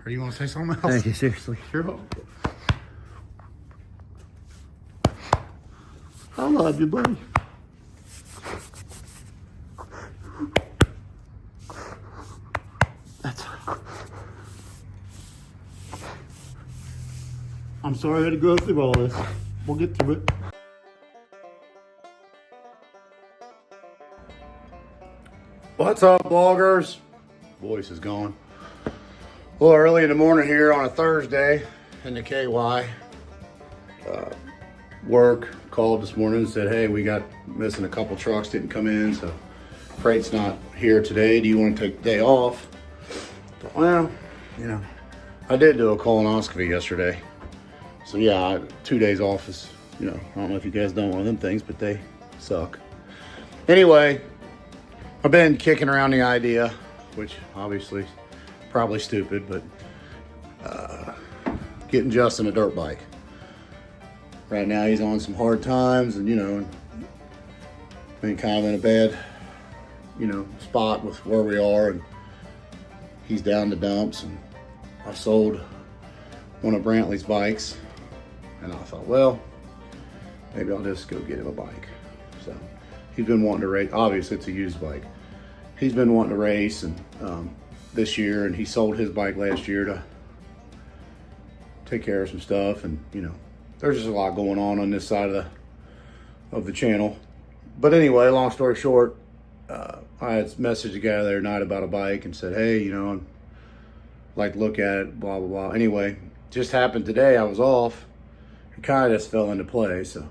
Or do you want to say something else? Thank you, seriously. You're welcome. I love you, buddy. I'm sorry I had to go through all this. We'll get through it. What's up, bloggers? Voice is gone. Well, early in the morning here on a Thursday in the KY. Work called this morning and said, hey, we got missing a couple trucks, didn't come in, so freight's not here today. Do you want to take the day off? Well, you know, I did do a colonoscopy yesterday. So yeah, 2 days off is, you know, I don't know if you guys done one of them things, but they suck. Anyway, I've been kicking around the idea, which obviously probably stupid, but getting Justin a dirt bike. Right now he's on some hard times and, you know, been kind of in a bad, you know, spot with where we are, and he's down the dumps, and I sold one of Brantley's bikes. And I thought, well, maybe I'll just go get him a bike. So he's been wanting to race. Obviously, it's a used bike. He's been wanting to race, and this year, and he sold his bike last year to take care of some stuff. And you know, there's just a lot going on this side of the channel. But anyway, long story short, I had messaged a guy the other night about a bike and said, hey, you know, I'd like to look at it, blah blah blah. Anyway, just happened today. I was off. It kind of just fell into play, so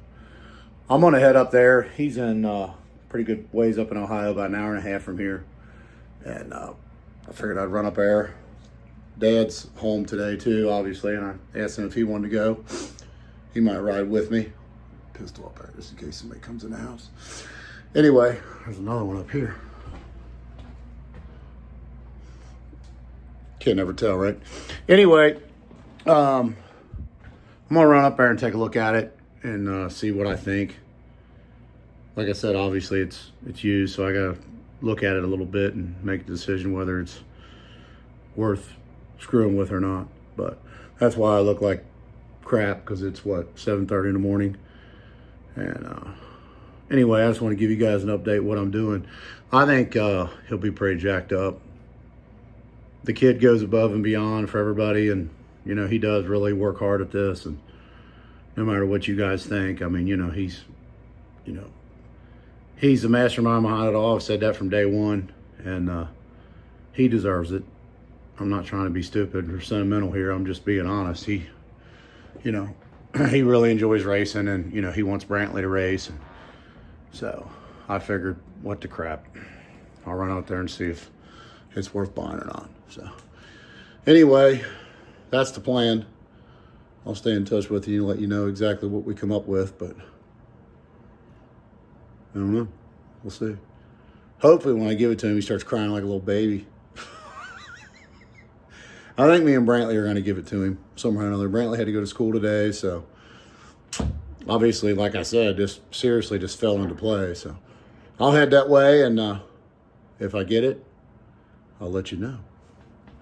I'm gonna head up there. He's in pretty good ways up in Ohio, about an hour and a half from here, and I figured I'd run up there. Dad's home today too, obviously, and I asked him if he wanted to go. He might ride with me. Pistol up there just in case somebody comes in the house. Anyway, there's another one up here. Can't never tell, right? Anyway, I'm gonna run up there and take a look at it and see what I think. Like I said, obviously it's used, so I gotta look at it a little bit and make a decision whether it's worth screwing with or not. But that's why I look like crap, because it's what, 7:30 in the morning. And anyway, I just want to give you guys an update what I'm doing. I think he'll be pretty jacked up. The kid goes above and beyond for everybody, and you know, he does really work hard at this, and no matter what you guys think, I mean, you know, he's the mastermind behind it all. I've said that from day one, and he deserves it. I'm not trying to be stupid or sentimental here. I'm just being honest. He, you know, he really enjoys racing, and, you know, he wants Brantley to race. So I figured, what the crap? I'll run out there and see if it's worth buying or not. So anyway, that's the plan. I'll stay in touch with you and let you know exactly what we come up with, but I don't know. We'll see. Hopefully when I give it to him, he starts crying like a little baby. I think me and Brantley are going to give it to him somehow or another. Brantley had to go to school today, so obviously, like I said, just seriously just fell into play. So I'll head that way, and if I get it, I'll let you know.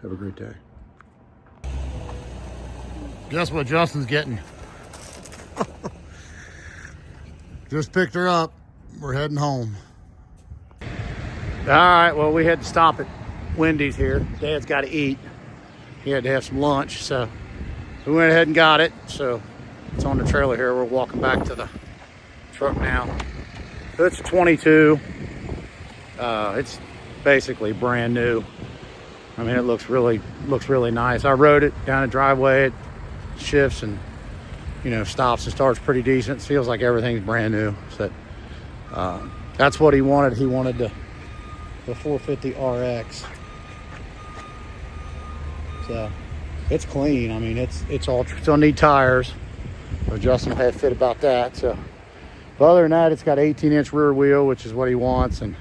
Have a great day. Guess what Justin's getting? Just picked her up. We're heading home. All right, well, we had to stop at Wendy's here. Dad's got to eat. He had to have some lunch, so we went ahead and got it. So it's on the trailer here. We're walking back to the truck now. So it's 22. It's basically brand new. I mean, it looks really nice. I rode it down the driveway. It shifts and, you know, stops and starts pretty decent. It feels like everything's brand new. So that's what he wanted. He wanted the 450 RX. So it's clean. I mean, it's all still need tires. So Justin had fit about that. So, but other than that, it's got 18-inch rear wheel, which is what he wants, and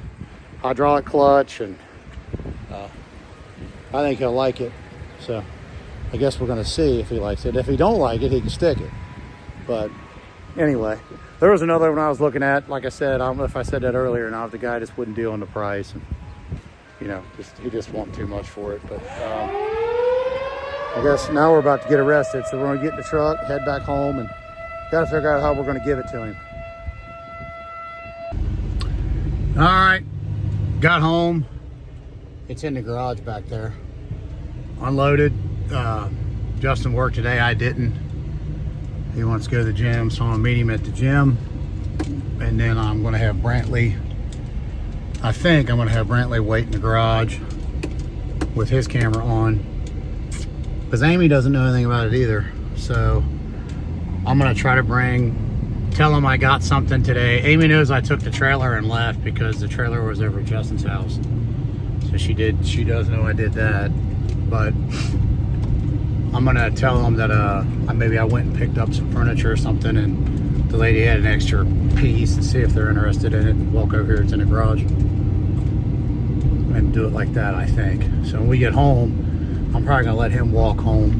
hydraulic clutch, and I think he'll like it. So I guess we're gonna see if he likes it. If he don't like it, he can stick it. But anyway, there was another one I was looking at. Like I said, I don't know if I said that earlier or not. The guy just wouldn't deal on the price, and you know, he just wanted too much for it. But I guess now we're about to get arrested, so we're gonna get in the truck, head back home, and gotta figure out how we're gonna give it to him. All right, got home. It's in the garage back there. Unloaded. Justin worked today, I didn't. He wants to go to the gym, so I'm gonna meet him at the gym. And then I'm gonna have Brantley, I think I'm gonna have Brantley wait in the garage with his camera on, because Amy doesn't know anything about it either. So I'm gonna try to tell him I got something today. Amy knows I took the trailer and left because the trailer was over at Justin's house. So she does know I did that. But I'm gonna tell him that maybe I went and picked up some furniture or something, and the lady had an extra piece, and see if they're interested in it, and walk over here, it's in the garage, and do it like that, I think. So when we get home, I'm probably gonna let him walk home.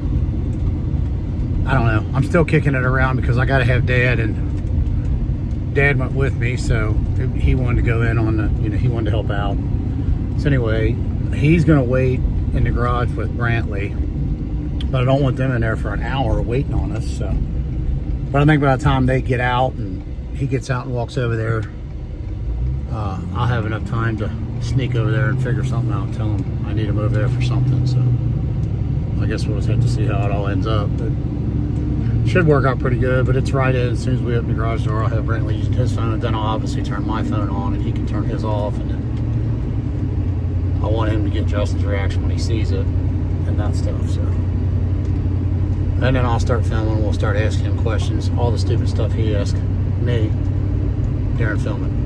I don't know, I'm still kicking it around because I gotta have Dad, and Dad went with me, so he wanted to go in on the, he wanted to help out. So anyway, he's gonna wait in the garage with Brantley, but I don't want them in there for an hour waiting on us. So, but I think by the time they get out and he gets out and walks over there, I'll have enough time to sneak over there and figure something out and tell him I need him over there for something. So I guess we'll just have to see how it all ends up. But should work out pretty good. But it's right in. As soon as we open the garage door, I'll have Brantley using his phone. Then I'll obviously turn my phone on, and he can turn his off. And then I want him to get Justin's reaction when he sees it and that stuff. So, and then I'll start filming. We'll start asking him questions, all the stupid stuff he asked me during filming.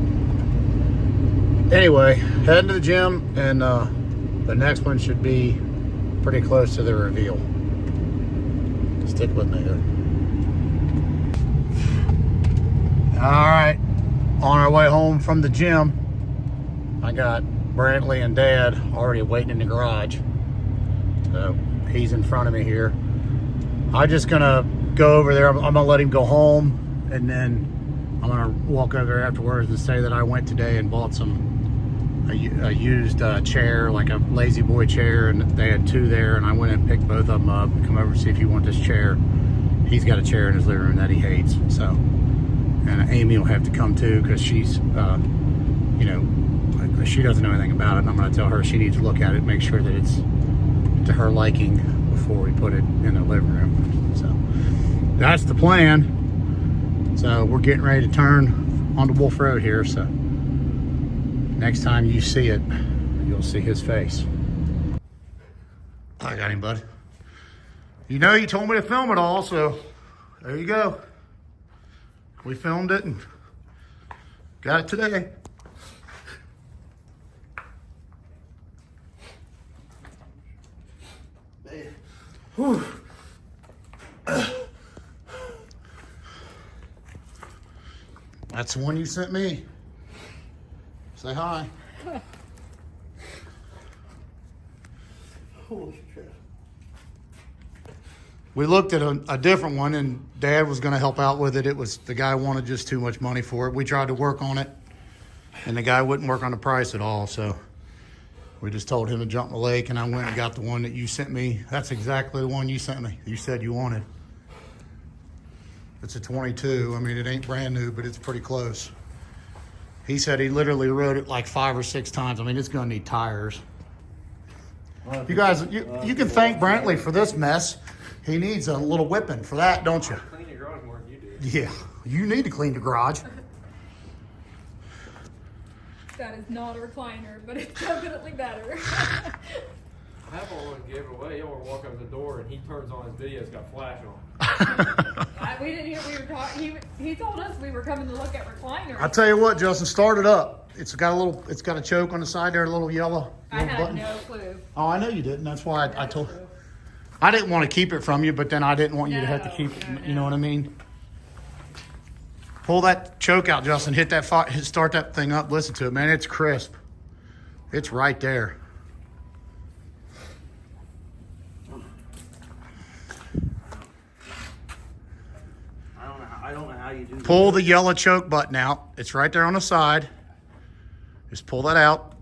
Anyway, heading to the gym, and the next one should be pretty close to the reveal. Stick with me here. All right, on our way home from the gym, I got Brantley and Dad already waiting in the garage. So he's in front of me here. I'm just gonna go over there. I'm gonna let him go home, and then I'm gonna walk over there afterwards and say that I went today and bought a used chair, like a lazy boy chair, and they had two there, and I went and picked both of them up and come over and see if you want this chair. He's got a chair in his living room that he hates. So, and Amy will have to come too, because she's she doesn't know anything about it, and I'm going to tell her she needs to look at it, make sure that it's to her liking before we put it in the living room. So that's the plan. So we're getting ready to turn onto Wolf Road here. So next time you see it, you'll see his face. I got him, bud. You told me to film it all, so there you go. We filmed it and got it today. Whew. That's the one you sent me. Say hi. Holy shit. We looked at a different one, and Dad was going to help out with it. The guy wanted just too much money for it. We tried to work on it, and the guy wouldn't work on the price at all. So we just told him to jump in the lake, and I went and got the one that you sent me. That's exactly the one you sent me. You said you wanted. It's a 22. I mean, it ain't brand new, but it's pretty close. He said he literally rode it like 5 or 6 times. I mean, it's going to need tires. You guys, you can thank Brantley for this mess. He needs a little whipping for that, don't you? I clean your garage more than you do. Yeah, you need to clean the garage. That is not a recliner, but it's definitely better. I have one to give away. Y'all walk up the door and he turns on his video. It's got flash on. We didn't hear we were talking. He told us we were coming to look at recliners. I'll tell you what, Justin, start it up. It's got a choke on the side there, a little yellow I had button. no clue. Oh, I know you didn't. That's why I told. I didn't want to keep it from you, but then I didn't want you to have to keep it. No. You know what I mean? Pull that choke out, Justin. Hit that. Start that thing up. Listen to it, man. It's crisp. It's right there. I don't know how you do that. Pull the yellow choke button out. It's right there on the side. Just pull that out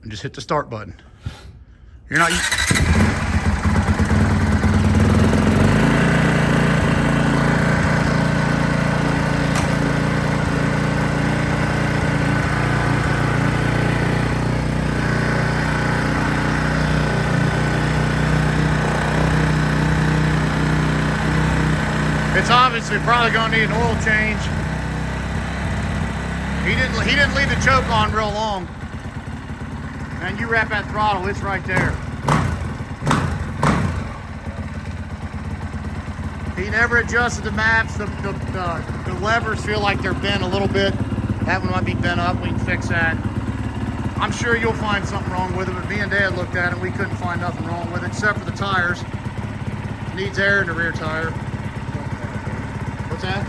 and just hit the start button. You're not. It's obviously probably gonna need an oil change. He didn't leave the choke on real long. And you wrap that throttle, it's right there. He never adjusted the maps. The levers feel like they're bent a little bit. That one might be bent up. We can fix that. I'm sure you'll find something wrong with it, but me and Dad looked at it. We couldn't find nothing wrong with it except for the tires. Needs air in the rear tire. What's that?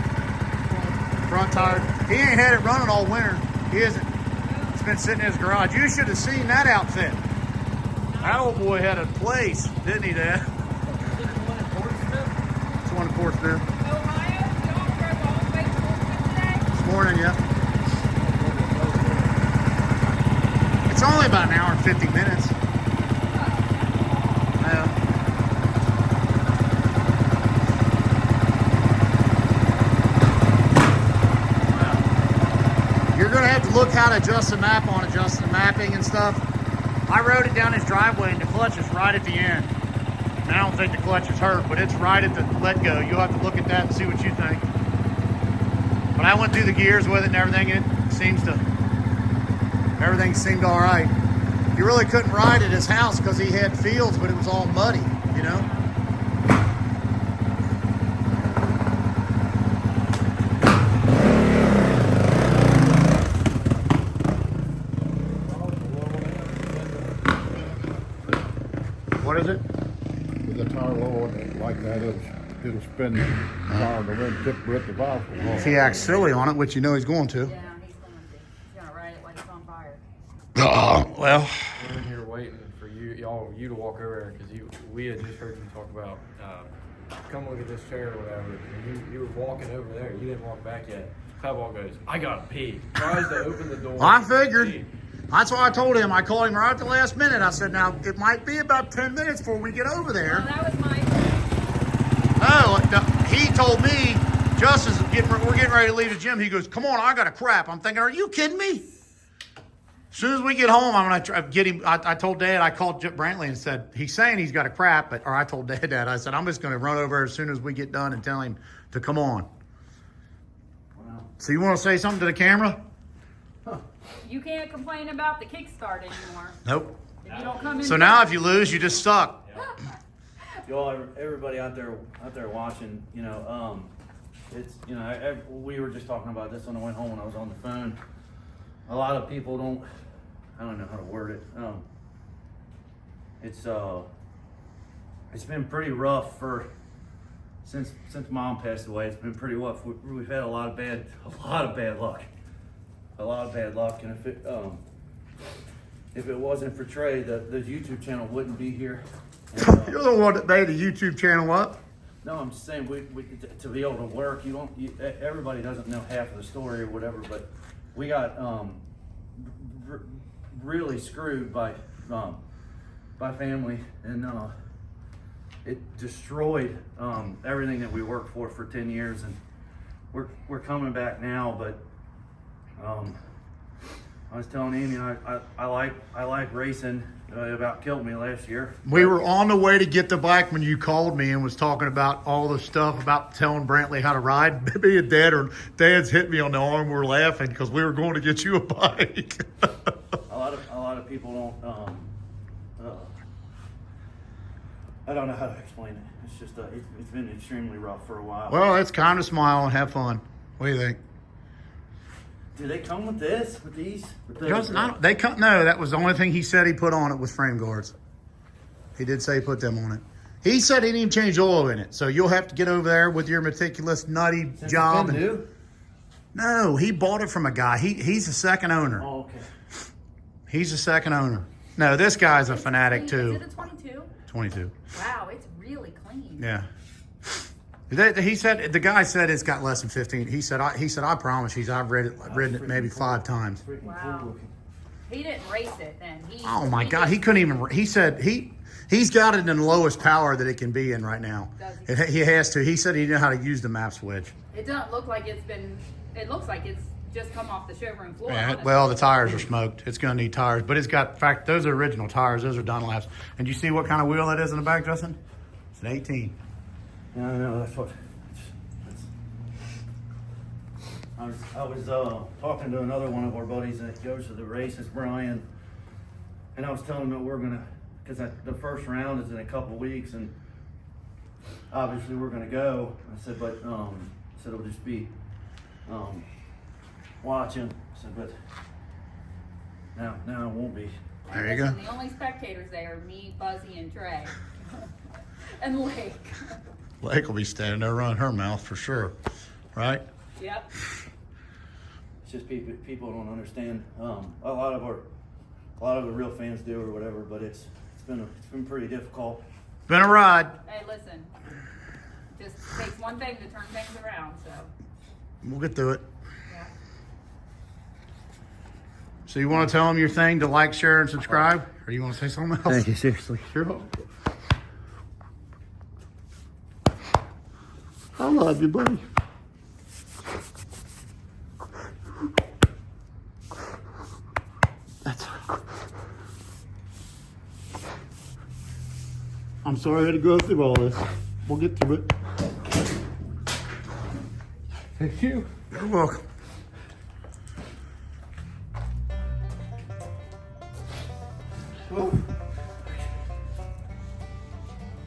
Front tire. He ain't had it running all winter. He isn't. It's been sitting in his garage. You should have seen that outfit. That old boy had a place, didn't he, Dad? It's one in Portsmouth. Ohio, y'all drove all the way to Portsmouth today? This morning, yeah. It's only about an hour and 50 minutes. Yeah. You're going to have to look how to adjust the map on adjusting the mapping and stuff. I rode it down his driveway and the clutch is right at the end. And I don't think the clutch is hurt, but it's right at the let go. You'll have to look at that and see what you think. But I went through the gears with it and everything. Everything seemed all right. He really couldn't ride at his house because he had fields, but it was all muddy, you know? What is it? With the tire low like that, it'll spin the tire to rim tip rip the valve. If he acts silly on it, which you know he's going to. Yeah, he's going to. He's going to ride it like it's on fire. Well, We're in here waiting for you to walk over there because we had just heard you talk about come look at this chair or whatever. And you were walking over there. You didn't walk back yet. Pebble goes, I gotta pee. Tries to open the door. I figured. That's why I told him. I called him right at the last minute. I said, now, it might be about 10 minutes before we get over there. Well, that was my No, he told me, Justin's we're getting ready to leave the gym. He goes, come on, I got a crap. I'm thinking, are you kidding me? As soon as we get home, I'm going to try get him. I told Dad, I called Brantley and said, he's saying he's got a crap, or I told Dad, I said, I'm just going to run over as soon as we get done and tell him to come on. Wow. So you want to say something to the camera? You can't complain about the kickstart anymore. Nope. If you don't come in. So now if you lose, you just suck. Y'all, everybody out there watching, it's, we were just talking about this on the way home when I was on the phone. A lot of people I don't know how to word it. It's been pretty rough since Mom passed away. It's been pretty rough. We've had a lot of bad luck. And if it wasn't for Trey, the YouTube channel wouldn't be here. And, You're the one that made the YouTube channel up. no, I'm just saying we to be able to work. Everybody doesn't know half of the story or whatever, but we got really screwed by family, and it destroyed everything that we worked for 10 years, and we're coming back now, but. I was telling Amy, I like racing. About killed me last year. We were on the way to get the bike when you called me and was talking about all the stuff about telling Brantley how to ride. Me and Dad's hit me on the arm. We're laughing because we were going to get you a bike. a lot of people don't. I don't know how to explain it. It's just it's been extremely rough for a while. Well, it's kind of smile and have fun. What do you think? Do they come with this? With these? They come. No, that was the only thing he said he put on it was frame guards. He did say he put them on it. He said he didn't even change oil in it, so you'll have to get over there with your meticulous, nutty job. It's been new? No, he bought it from a guy. He's a second owner. Oh, okay. He's a second owner. No, this guy's a fanatic too. Is it a 22? 22. Wow, it's really clean. Yeah. He said the guy said it's got less than 15. He said I promise you, I've ridden it maybe 5 times. Freaking Wow. cool looking. He didn't race it then. Oh my God, he couldn't even. He said he's got it in the lowest power that it can be in right now. Does he? He has to. He said he knew how to use the map switch. It doesn't look like it's been. It looks like it's just come off the showroom floor. Yeah, honestly. well, the tires are smoked. It's going to need tires, but it's got. In fact, those are original tires. Those are Dunlops. And you see what kind of wheel that is in the back, Justin? It's an 18. Yeah, I know. I was talking to another one of our buddies that goes to the races, Brian, and I was telling him that we're gonna, because the first round is in a couple weeks, and obviously we're gonna go. I said, but I said it'll just be watching. I said, but now it won't be. There you go. Listen, the only spectators there are me, Buzzy, and Trey. And Lake. Lake will be standing there running her mouth for sure, right? Yep. It's just people don't understand. A lot of the real fans do or whatever, but it's been pretty difficult. Been a ride. Hey, listen. Just takes one thing to turn things around, so. We'll get through it. Yeah. So you want to tell them your thing to like, share, and subscribe? Or you want to say something else? Thank you, seriously. Sure. I love you, buddy. I'm sorry I had to go through all this. We'll get through it. Thank you. You're welcome.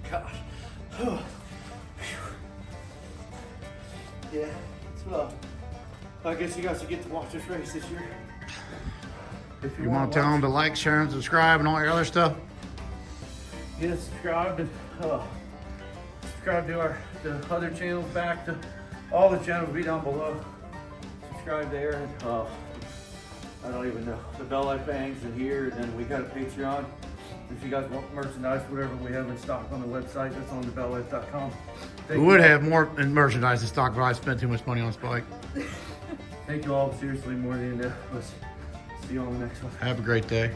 Gosh. Yeah, it's I guess you guys should get to watch this race this year. If You want to tell them to like, share, and subscribe and all your other stuff? Get subscribed and subscribe to the other channels, back to all the channels will be down below. Subscribe there, and I don't even know, TheBellLife bangs in here, and then we got a Patreon. If you guys want merchandise, whatever we have in stock on the website, that's on TheBellLife.com. We would have more in merchandise in stock, but I spent too much money on Spike. Thank you all seriously more than let's see you on the next one. Have a great day.